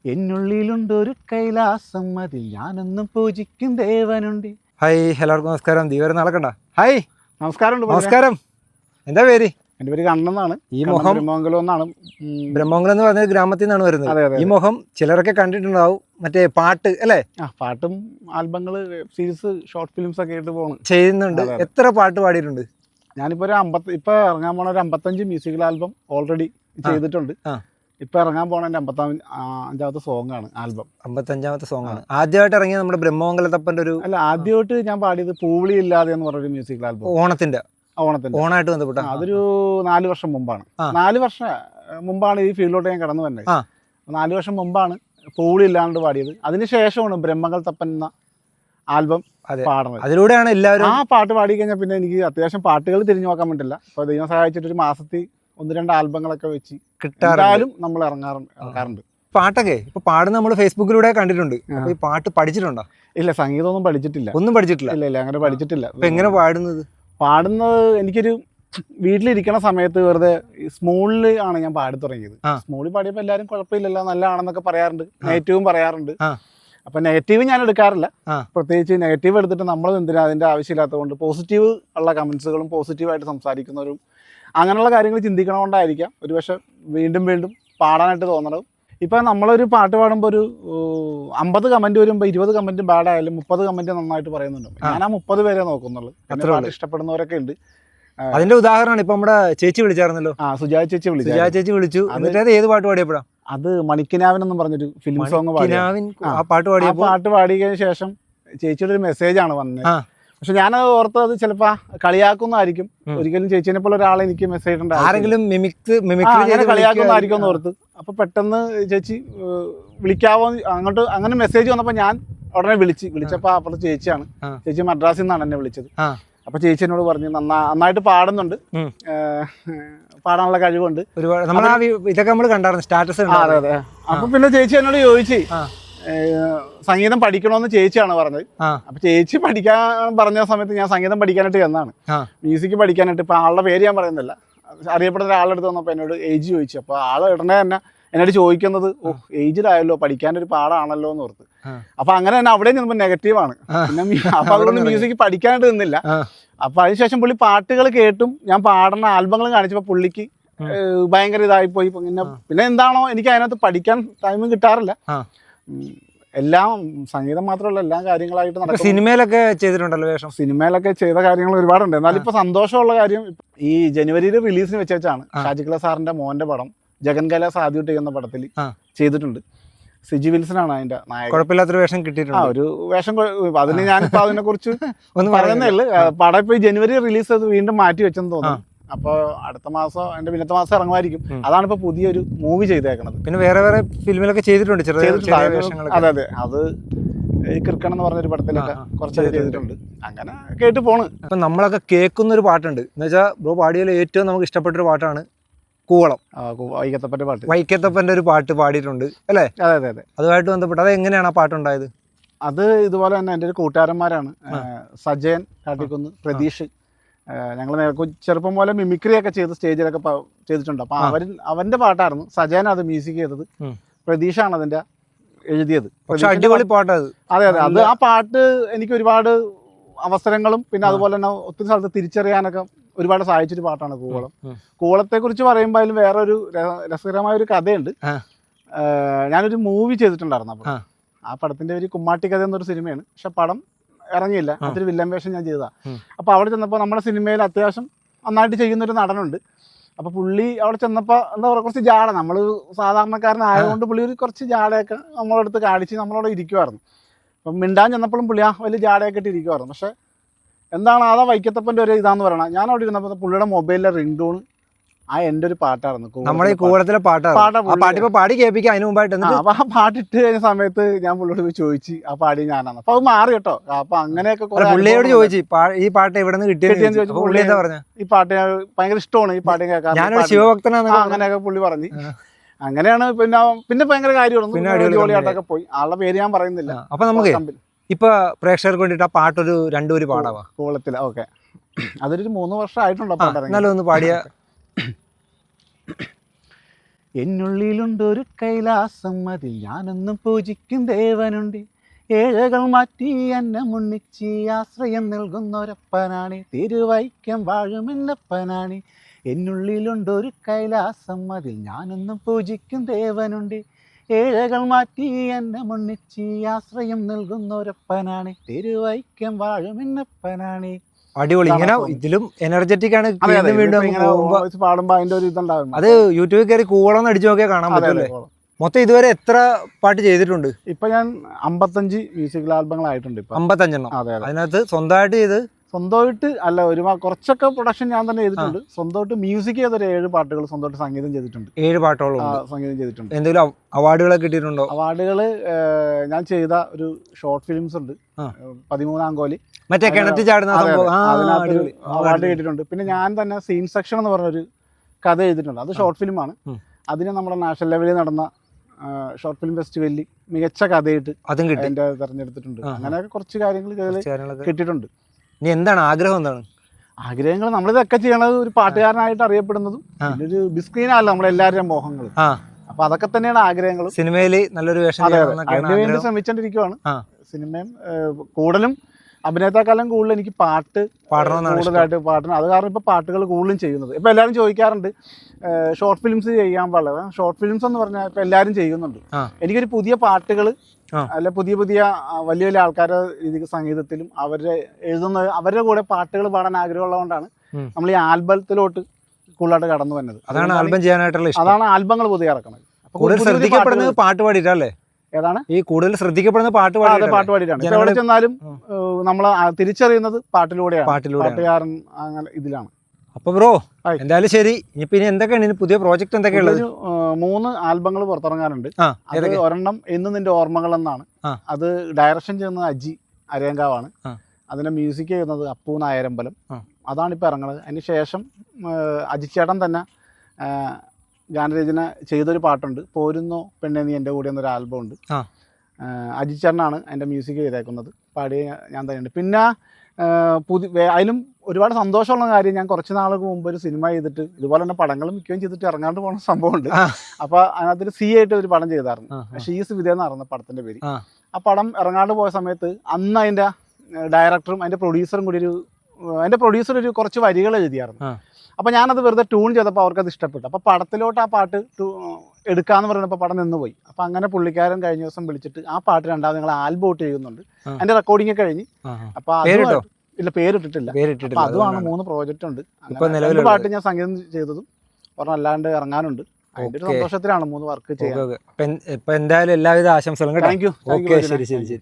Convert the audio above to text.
എന്നുള്ളിലുണ്ടൊരു കൈലാസം, അതിൽ ഞാനൊന്നും പൂജിക്കും ദേവനുണ്ട്. ഹായ്, എല്ലാവർക്കും നമസ്കാരം. ദീപരം നടക്കണ്ട. ഹായ്, നമസ്കാരം. നമസ്കാരം. എന്താ പേര്? എൻ്റെ പേര് കണ്ണെന്നാണ്. ഈ മുഖം ബ്രഹ്മമംഗലം എന്നാണ്. ബ്രഹ്മംഗലം എന്ന് പറഞ്ഞ ഗ്രാമത്തിൽ നിന്നാണ് വരുന്നത്. അതെ, അതെ. ഈ മുഖം ചിലരൊക്കെ കണ്ടിട്ടുണ്ടാവും, മറ്റേ പാട്ട് അല്ലേ? പാട്ടും ആൽബങ്ങള്, വെബ് സീരീസ്, ഷോർട്ട് ഫിലിംസ് ഒക്കെ ആയിട്ട് പോകുന്നു, ചെയ്യുന്നുണ്ട്. എത്ര പാട്ട് പാടിയിട്ടുണ്ട്? ഞാനിപ്പോ ഇപ്പൊ ഇറങ്ങാൻ പോണ ഒരു 55 മ്യൂസിക്കൽ ആൽബം ഓൾറെഡി ചെയ്തിട്ടുണ്ട്. ഇപ്പൊ ഇറങ്ങാൻ പോണ എൻ്റെ 55ാമത്തെ സോങ് ആണ് ആൽബം. 55ാമത്തെ സോങ് ആണ്. ആദ്യമായിട്ട് ഇറങ്ങിയ നമ്മുടെ ബ്രഹ്മമംഗലത്തപ്പൻ്റെ ഒരു ആദ്യമായിട്ട് ഞാൻ പാടിയത് പൂവിളി ഇല്ലാതെ എന്ന് പറഞ്ഞൊരു മ്യൂസിക്കൽ ആൽബം. ഓണായിട്ട് ബന്ധപ്പെട്ട അതൊരു 4 വർഷം മുമ്പാണ്. 4 വർഷം മുമ്പാണ് ഈ ഫീൽഡിലോട്ട് ഞാൻ കടന്നു വന്നത്. 4 വർഷം മുമ്പാണ് പൂവിളി ഇല്ലാണ്ട് പാടിയത്. അതിനുശേഷമാണ് ബ്രഹ്മങ്ങൾ തപ്പൻ എന്ന ആൽബം പാടുന്നത്. അതിലൂടെയാണ് എല്ലാവരും ആ പാട്ട് പാടി കഴിഞ്ഞാൽ പിന്നെ എനിക്ക് അത്യാവശ്യം പാട്ടുകൾ തിരിഞ്ഞു നോക്കാൻ പറ്റില്ല. അപ്പൊ ദൈവം സഹായിച്ചിട്ട് ഒരു മാസത്തിൽ 1-2 ആൽബങ്ങളൊക്കെ വെച്ച് കിട്ടാറും നമ്മൾ ഇറങ്ങാറുണ്ട്. പാട്ടൊക്കെ ഇപ്പൊ പാടുന്ന നമ്മൾ ഫേസ്ബുക്കിലൂടെ കണ്ടിട്ടുണ്ട്. ഈ പാട്ട് പഠിച്ചിട്ടുണ്ടോ? ഇല്ല, സംഗീതമൊന്നും പഠിച്ചിട്ടില്ല. ഒന്നും പഠിച്ചിട്ടില്ല? ഇല്ല, അങ്ങനെ പഠിച്ചിട്ടില്ല. എങ്ങനെ പാടുന്നത്? എനിക്കൊരു വീട്ടിലിരിക്കണ സമയത്ത് വെറുതെ സ്മൂളിൽ ആണ് ഞാൻ പാടി തുടങ്ങിയത്. സ്മൂളിൽ പാടിയപ്പോൾ എല്ലാവരും കുഴപ്പമില്ലല്ലോ, നല്ലതാണെന്നൊക്കെ പറയാറുണ്ട്, നെഗറ്റീവും പറയാറുണ്ട്. അപ്പൊ നെഗറ്റീവ് ഞാൻ എടുക്കാറില്ല. പ്രത്യേകിച്ച് നെഗറ്റീവ് എടുത്തിട്ട് നമ്മൾ എന്തിനാ, അതിന്റെ ആവശ്യമില്ലാത്തതുകൊണ്ട് പോസിറ്റീവ് ഉള്ള കമന്റ്സുകളും പോസിറ്റീവായിട്ട് സംസാരിക്കുന്നവരും അങ്ങനെയുള്ള കാര്യങ്ങൾ ചിന്തിക്കണോണ്ടായിരിക്കാം ഒരുപക്ഷെ വീണ്ടും വീണ്ടും പാടാനായിട്ട് തോന്നണത്. ഇപ്പൊ നമ്മളൊരു പാട്ട് പാടുമ്പോൾ ഒരു 50 കമന്റ് വരുമ്പോൾ 20 കമന്റ് ബാഡ് ആയാലും 30 കമന്റ് നന്നായിട്ട് പറയുന്നുണ്ട്. ഞാൻ ആ 30 പേരെ നോക്കുന്നുള്ളൂ. പാട്ട് ഇഷ്ടപ്പെടുന്നവരൊക്കെ ഉണ്ട്. അതിന്റെ ഉദാഹരണമാണ് ഇപ്പൊ നമ്മുടെ ചേച്ചി വിളിച്ചായിരുന്നല്ലോ. സുജാ ചേച്ചി വിളിച്ചു. എന്നിട്ട് ഏത് പാട്ട് പാടിയപ്പോഴാ? അത് മണിക്കിനാവിൻ എന്ന് പറഞ്ഞൊരു ഫിലിം സോങ് പാട്ട് പാടിയതിനു ശേഷം ചേച്ചിയുടെ ഒരു മെസ്സേജ് ആണ് വന്നത്. പക്ഷെ ഞാൻ ഓർത്തത് അത് ചിലപ്പോ കളിയാക്കുന്നതായിരിക്കും. ഒരിക്കലും ചേച്ചിനെ പോലെ ഒരാളെ എനിക്ക് മെസ്സേജ് കളിയാക്കുന്നതായിരിക്കും എന്ന് ഓർത്ത്. അപ്പൊ പെട്ടെന്ന് ചേച്ചി വിളിക്കാവോ അങ്ങോട്ട്, അങ്ങനെ മെസ്സേജ് വന്നപ്പോ ഞാൻ ഉടനെ വിളിച്ചപ്പോ അപ്പുറത്ത് ചേച്ചിയാണ്. ചേച്ചി മദ്രാസിൽ നിന്നാണ് എന്നെ വിളിച്ചത്. അപ്പൊ ചേച്ചി എന്നോട് പറഞ്ഞു നന്നായിട്ട് പാടുന്നുണ്ട്, പാടാനുള്ള കഴിവുണ്ട്. ഇതൊക്കെ നമ്മൾ കണ്ടായിരുന്നു സ്റ്റാറ്റസ്. അതെ. അപ്പൊ പിന്നെ ചേച്ചി എന്നോട് ചോദിച്ചു സംഗീതം പഠിക്കണമെന്ന് ചേച്ചിയാണ് പറഞ്ഞത്. അപ്പൊ ചേച്ചി പഠിക്കാൻ പറഞ്ഞ സമയത്ത് ഞാൻ സംഗീതം പഠിക്കാനായിട്ട് എന്നാണ്, മ്യൂസിക് പഠിക്കാനായിട്ട്. ഇപ്പൊ ആളുടെ പേര് ഞാൻ പറയുന്നില്ല, അറിയപ്പെടുന്ന ഒരാളെടുത്ത് വന്നപ്പോൾ എന്നോട് ഏജ് ചോദിച്ചു. അപ്പൊ ആള് ഉടനെ തന്നെ എന്നോട് ചോദിക്കുന്നത് ഏജിലായല്ലോ, പഠിക്കാനൊരു പാടാണല്ലോ എന്ന് ഓർത്ത്. അപ്പൊ അങ്ങനെ തന്നെ അവിടെ ചെന്നപ്പോൾ നെഗറ്റീവാണ്. പിന്നെ അപ്പൊ അതുകൊണ്ട് മ്യൂസിക് പഠിക്കാനായിട്ട് നിന്നില്ല. അപ്പൊ അതിനുശേഷം പുള്ളി പാട്ടുകൾ കേട്ടും ഞാൻ പാടുന്ന ആൽബങ്ങൾ കാണിച്ചപ്പോ പുള്ളിക്ക് ഭയങ്കര ഇതായിപ്പോയി. പിന്നെ എന്താണോ എനിക്ക് അതിനകത്ത് പഠിക്കാൻ ടൈമും കിട്ടാറില്ല. എല്ലാം സംഗീതം മാത്രമല്ല, എല്ലാ കാര്യങ്ങളായിട്ട് നടക്കും. സിനിമയിലൊക്കെ ചെയ്തിട്ടുണ്ടല്ലോ വേഷം? സിനിമയിലൊക്കെ ചെയ്ത കാര്യങ്ങൾ ഒരുപാടുണ്ട്. എന്നാലും ഇപ്പൊ സന്തോഷമുള്ള കാര്യം, ഈ ജനുവരിയിൽ റിലീസിന് വെച്ചാണ് ഷാജിക്ല സാറിന്റെ മോന്റെ പടം ജഗൻകല സാധ്യത എന്ന പടത്തിൽ ചെയ്തിട്ടുണ്ട്. സിജി വിൽസനാണ് അതിന്റെ നായകൻ. കുഴപ്പമില്ലാത്തൊരു വേഷം കിട്ടിയിട്ടുണ്ട്. ഒരു വേഷം. അതിന് ഞാനിപ്പോ അതിനെ കുറിച്ച് പറയുന്നേ ഉള്ളു. പടം ഇപ്പൊ ജനുവരി റിലീസ് ചെയ്ത് വീണ്ടും മാറ്റി വെച്ചെന്ന് തോന്നുന്നു. അപ്പൊ അടുത്ത മാസം അതിന്റെ പിന്നത്തെ മാസം ഇറങ്ങുമായിരിക്കും. അതാണ് ഇപ്പൊ പുതിയൊരു മൂവി ചെയ്തേക്കണത്. പിന്നെ വേറെ ഫിലിമിലൊക്കെ ചെയ്തിട്ടുണ്ട്. അതെ. അത് കിർക്കൺ എന്ന് പറഞ്ഞൊരു പടത്തിലൊക്കെ കുറച്ചൊക്കെ ചെയ്തിട്ടുണ്ട്. അങ്ങനെ കേട്ട് പോണ്. അപ്പൊ നമ്മളൊക്കെ കേൾക്കുന്ന ഒരു പാട്ടുണ്ട്, എന്ന് വെച്ചാൽ ബ്രോ പാടിയതിൽ ഏറ്റവും നമുക്ക് ഇഷ്ടപ്പെട്ടൊരു പാട്ടാണ് കൂവളം. വൈക്കത്തപ്പന്റെ ഒരു പാട്ട് പാടിയിട്ടുണ്ട് അല്ലേ? അതെ. അതുമായിട്ട് ബന്ധപ്പെട്ട് അത് എങ്ങനെയാണ് ആ പാട്ടുണ്ടായത്? അത് ഇതുപോലെ തന്നെ എൻ്റെ ഒരു കൂട്ടുകാരന്മാരാണ്, സജയൻ കാട്ടിക്കുന്ന്, പ്രതീഷ്. ഞങ്ങൾ ചെറുപ്പം പോലെ മിമിക്രി ഒക്കെ ചെയ്ത് സ്റ്റേജിലൊക്കെ ചെയ്തിട്ടുണ്ട്. അപ്പൊ അവന്റെ പാട്ടായിരുന്നു. സജയൻ അത് മ്യൂസിക് ചെയ്തത്, പ്രതീഷാണ് അതിന്റെ എഴുതിയത്. അടിപൊളി പാട്ടത്. അതെ. അത് ആ പാട്ട് എനിക്ക് ഒരുപാട് അവസരങ്ങളും പിന്നെ അതുപോലെ തന്നെ ഒത്തിരി സ്ഥലത്ത് തിരിച്ചറിയാനൊക്കെ ഒരുപാട് സഹായിച്ചൊരു പാട്ടാണ് കൂവളം. കൂവളത്തെ കുറിച്ച് പറയുമ്പോൾ അതിൽ വേറൊരു രസകരമായ ഒരു കഥയുണ്ട്. ഞാനൊരു മൂവി ചെയ്തിട്ടുണ്ടായിരുന്നു. അപ്പൊ ആ പടത്തിന്റെ ഒരു കുമ്മാട്ടി കഥ എന്നൊരു സിനിമയാണ്. പക്ഷെ പടം ഇറങ്ങിയില്ല. അതൊരു വില്ലൻ വേഷം ഞാൻ ചെയ്തതാ. അപ്പൊ അവിടെ ചെന്നപ്പോൾ നമ്മുടെ സിനിമയിൽ അത്യാവശ്യം നന്നായിട്ട് ചെയ്യുന്നൊരു നടനുണ്ട്. അപ്പൊ പുള്ളി അവിടെ ചെന്നപ്പോൾ എന്താ പറയുക, കുറച്ച് ജാട, നമ്മൾ സാധാരണക്കാരനായതുകൊണ്ട് പുള്ളി ഒരു കുറച്ച് ജാടയൊക്കെ നമ്മളടുത്ത് കാണിച്ച് നമ്മളവിടെ ഇരിക്കുമായിരുന്നു. അപ്പം മിണ്ടാൻ ചെന്നപ്പോഴും പുള്ളി വലിയ ജാടയൊക്കെ ഇട്ട് ഇരിക്കുമായിരുന്നു. പക്ഷെ എന്താണ് അതാ വൈക്കത്തപ്പൻ്റെ ഒരു ഇതാന്ന് പറയണം. ഞാൻ അവിടെ ഇരുന്നപ്പോൾ പുള്ളിയുടെ മൊബൈലിലെ റിംഗ് ടൂൺ എൻ്റെ ഒരു പാട്ടായിരുന്നു. നമ്മുടെ ഈ കൂവളത്തിലെ പാടി കേൾപ്പിക്കുക. അതിന് മുമ്പായിട്ട് അപ്പൊ ആ പാട്ടിട്ട് കഴിഞ്ഞ സമയത്ത് ഞാൻ പുള്ളിയോട് പോയി ചോദിച്ചു, ആ പാടി ഞാനാണ്. അപ്പൊ അത് മാറി കേട്ടോ. അപ്പൊ അങ്ങനെയൊക്കെ പുള്ളിയോട് ചോദിച്ചു ഈ പാട്ട് എവിടെ നിന്ന് കിട്ടിയെന്ന് ചോദിച്ചു. പുള്ളി എന്താ പറഞ്ഞ? ഈ പാട്ട് ഭയങ്കര ഇഷ്ടമാണ്, ഈ പാട്ട് കേൾക്കാൻ, ശിവഭക്തനാണ്, അങ്ങനെയൊക്കെ പുള്ളി പറഞ്ഞു. അങ്ങനെയാണ്. പിന്നെ ഭയങ്കര കാര്യമാണ്, ജോലിയായിട്ടൊക്കെ പോയി. ആളുടെ പേര് ഞാൻ പറയുന്നില്ല. അപ്പൊ നമുക്ക് ഇപ്പൊ പ്രേക്ഷകർക്ക് വേണ്ടിട്ട് ആ പാട്ടൊരു 2 വരി പാടാവാ? കൂവളത്തില. ഓക്കെ. അതൊരു 3 വർഷം ആയിട്ടുണ്ടോ പാട്ട്? എന്നാലും ഒന്ന് പാടിയ. എന്നുള്ളിലുണ്ടൊരു കൈലാസം, അതിൽ ഞാനെന്നും പൂജിക്കും ദേവനുണ്ട്. ഏഴകൾ മാറ്റി എന്നെ മുന്നിച്ച് ആശ്രയം നൽകുന്നൊരപ്പനാണ്, തിരുവൈക്കം വാഴുമെന്നപ്പനാണ്. എന്നുള്ളിലുണ്ടൊരു കൈലാസം, അതിൽ ഞാനെന്നും പൂജിക്കും ദേവനുണ്ട്. ഏഴകൾ മാറ്റി എന്നെ മുന്നിച്ച് ആശ്രയം നൽകുന്നൊരപ്പനാണ്, തിരുവൈക്കം വാഴുമെന്നപ്പനാണ്. അടിപൊളി. ഇങ്ങനെ ഇതിലും എനർജറ്റിക് ആണ്. പാടുമ്പോ അതിന്റെ ഒരു ഇതുണ്ടാകും. അത് യൂട്യൂബിൽ കയറി കൂവളം അടിച്ചു നോക്കിയാൽ കാണാൻ പറ്റുമല്ലേ. മൊത്തം ഇതുവരെ എത്ര പാട്ട് ചെയ്തിട്ടുണ്ട്? ഇപ്പൊ ഞാൻ 55 മ്യൂസിക്കൽ ആൽബങ്ങളായിട്ടുണ്ട്. 55 അതിനകത്ത് സ്വന്തമായിട്ട് ചെയ്ത്? സ്വന്തമായിട്ട് അല്ല, കുറച്ചൊക്കെ പ്രൊഡക്ഷൻ ഞാൻ തന്നെ ചെയ്തിട്ടുണ്ട്. സ്വന്തമായിട്ട് മ്യൂസിക് ചെയ്തൊരു 7 പാട്ടുകൾ സ്വന്തമായിട്ട് സംഗീതം ചെയ്തിട്ടുണ്ട്. 7 പാട്ടോളം സംഗീതം ചെയ്തിട്ടുണ്ട്. എന്തെങ്കിലും അവാർഡുകളൊക്കെ കിട്ടിയിട്ടുണ്ടോ? അവാർഡുകൾ ഞാൻ ചെയ്ത ഒരു ഷോർട്ട് ഫിലിംസ് ഉണ്ട്, 13-ാം കോലി, മറ്റേ കിണറ്റ് ചാടുന്ന അവാർഡ് കിട്ടിയിട്ടുണ്ട്. പിന്നെ ഞാൻ തന്നെ സീൻ സെക്ഷൻ എന്ന് പറഞ്ഞൊരു കഥ എഴുതിയിട്ടുണ്ട്. അത് ഷോർട്ട് ഫിലിമാണ്. അതിന് നമ്മുടെ നാഷണൽ ലെവലിൽ നടന്ന ഷോർട്ട് ഫിലിം ഫെസ്റ്റിവലിൽ മികച്ച കഥയായിട്ട് എന്റെ തെരഞ്ഞെടുത്തിട്ടുണ്ട്. അങ്ങനെയൊക്കെ കുറച്ച് കാര്യങ്ങൾ കിട്ടിയിട്ടുണ്ട്. ഇനി എന്താണ് ആഗ്രഹം? എന്താണ് ആഗ്രഹങ്ങൾ? നമ്മളിതൊക്കെ ചെയ്യണത് ഒരു പാട്ടുകാരനായിട്ട് അറിയപ്പെടുന്നതും ഒരു ബിസ്ക്രീനല്ല നമ്മളെല്ലാവരുടെയും മോഹങ്ങൾ. അപ്പൊ അതൊക്കെ തന്നെയാണ് ആഗ്രഹങ്ങൾ. സിനിമയിൽ നല്ലൊരു വേഷം അതിന് വേണ്ടി ശ്രമിച്ചോണ്ടിരിക്കുവാണ്. സിനിമയും കൂടുതലും അഭിനയത്തെക്കാളും കൂടുതൽ എനിക്ക് പാട്ട് കൂടുതലായിട്ട് പാടണം. അത് കാരണം ഇപ്പൊ പാട്ടുകൾ കൂടുതലും ചെയ്യുന്നത്. ഇപ്പൊ എല്ലാവരും ചോദിക്കാറുണ്ട് ഷോർട്ട് ഫിലിംസ് ചെയ്യാൻ പാടില്ല. ഷോർട്ട് ഫിലിംസ് എന്ന് പറഞ്ഞാൽ ഇപ്പൊ എല്ലാവരും ചെയ്യുന്നുണ്ട്. എനിക്കൊരു പുതിയ പാട്ടുകൾ അല്ല, പുതിയ വലിയ വലിയ ആൾക്കാരുടെ രീതിക്ക് സംഗീതത്തിലും അവരുടെ കൂടെ പാട്ടുകൾ പാടാൻ ആഗ്രഹമുള്ളതുകൊണ്ടാണ് നമ്മൾ ഈ ആൽബത്തിലോട്ട് കൂടുതലായിട്ട് കടന്നു വരുന്നത്. അതാണ് ആൽബം ചെയ്യാനായിട്ടുള്ള ഇഷ്ടം. അതാണ് ആൽബങ്ങൾ പുതിയ ഇറക്കുന്നത്. ശ്രദ്ധിക്കപ്പെടുന്നത് പാട്ട് പാടിയിട്ടല്ലേ? ഏതാണ് ഈ കൂടുതൽ ശ്രദ്ധിക്കപ്പെടുന്ന പാട്ട് പാടിയിട്ടാണ്. ഇപ്പൊ എവിടെ ചെന്നാലും നമ്മൾ തിരിച്ചറിയുന്നത് പാട്ടിലൂടെയാണ്, പാട്ടുകാരൻ അങ്ങനെ ഇതിലാണ്. അപ്പൊ ബ്രോ എന്തായാലും ശരി. ഇനി എന്തൊക്കെയാണ് പുതിയ പ്രോജക്ട് എന്തൊക്കെയുള്ളത്? 3 ആൽബങ്ങൾ പുറത്തിറങ്ങാനുണ്ട്. അത് ഒരെണ്ണം എന്ന് നിന്റെ ഓർമ്മകൾ എന്നാണ്. അത് ഡയറക്ഷൻ ചെയ്യുന്നത് അജി അരയങ്കാവാണ്. അതിന്റെ മ്യൂസിക് ചെയ്യുന്നത് അപ്പു നായരമ്പലം. അതാണ് ഇപ്പൊ ഇറങ്ങുന്നത്. അതിന് ശേഷം അജിച്ചേട്ടൻ തന്നെ ഗാനരചന ചെയ്തൊരു പാട്ടുണ്ട്, പോരുന്നോ പെണ്ണെ നീ എൻ്റെ കൂടെ എന്നൊരു ആൽബം ഉണ്ട്. അജിച്ചേട്ടനാണ് അതിൻ്റെ മ്യൂസിക് ചെയ്തേക്കുന്നത്. പാടിയ ഞാൻ തന്നെയുണ്ട്. പിന്നെ അതിലും ഒരുപാട് സന്തോഷമുള്ള കാര്യം, ഞാൻ കുറച്ച് നാൾക്ക് മുമ്പ് ഒരു സിനിമ ചെയ്തിട്ട് ഇതുപോലെ തന്നെ പടങ്ങളും മിക്കുകയും ചെയ്തിട്ട് ഇറങ്ങാണ്ട് പോകുന്ന സംഭവമുണ്ട്. അപ്പോൾ അതിനകത്തൊരു സി ആയിട്ട് ഒരു പടം ചെയ്തായിരുന്നു. ഷീസ് വിദ്യ എന്നായിരുന്നു പടത്തിൻ്റെ പേര്. ആ പടം ഇറങ്ങാണ്ട് പോയ സമയത്ത് അന്ന് അതിൻ്റെ ഡയറക്ടറും അതിൻ്റെ പ്രൊഡ്യൂസറും കൂടി അതിൻ്റെ പ്രൊഡ്യൂസർ ഒരു കുറച്ച് വരികൾ എഴുതിയായിരുന്നു. അപ്പോൾ ഞാനത് വെറുതെ ട്യൂൺ ചെയ്തപ്പോൾ അവർക്കത് ഇഷ്ടപ്പെട്ടു. അപ്പോൾ പടത്തിലോട്ട് ആ പാട്ട് എടുക്കാമെന്ന് പറഞ്ഞപ്പോൾ പടം നിന്നുപോയി. അപ്പോൾ അങ്ങനെ പുള്ളിക്കാരൻ കഴിഞ്ഞ ദിവസം വിളിച്ചിട്ട് ആ പാട്ട് രണ്ടാമത് നിങ്ങൾ ആൽബം ഔട്ട് ചെയ്യുന്നുണ്ട്, അതിൻ്റെ റെക്കോർഡിംഗ് കഴിഞ്ഞ്. അപ്പോൾ ഇല്ല, പേരിട്ടിട്ടില്ല. അപ്പോൾ അതുമാണ് 3 പ്രോജക്റ്റ് ഉണ്ട്. 2 പാട്ട് ഞാൻ സംഗീതം ചെയ്തതും ഒരെണ്ണം അല്ലാണ്ട് ഇറങ്ങാനുണ്ട്. അതിൻ്റെ ഒരു സന്തോഷത്തിലാണ് 3 വർക്ക് ചെയ്യുന്നത്. എന്തായാലും എല്ലാവിധ ആശംസകളും. Thank you. ശരി.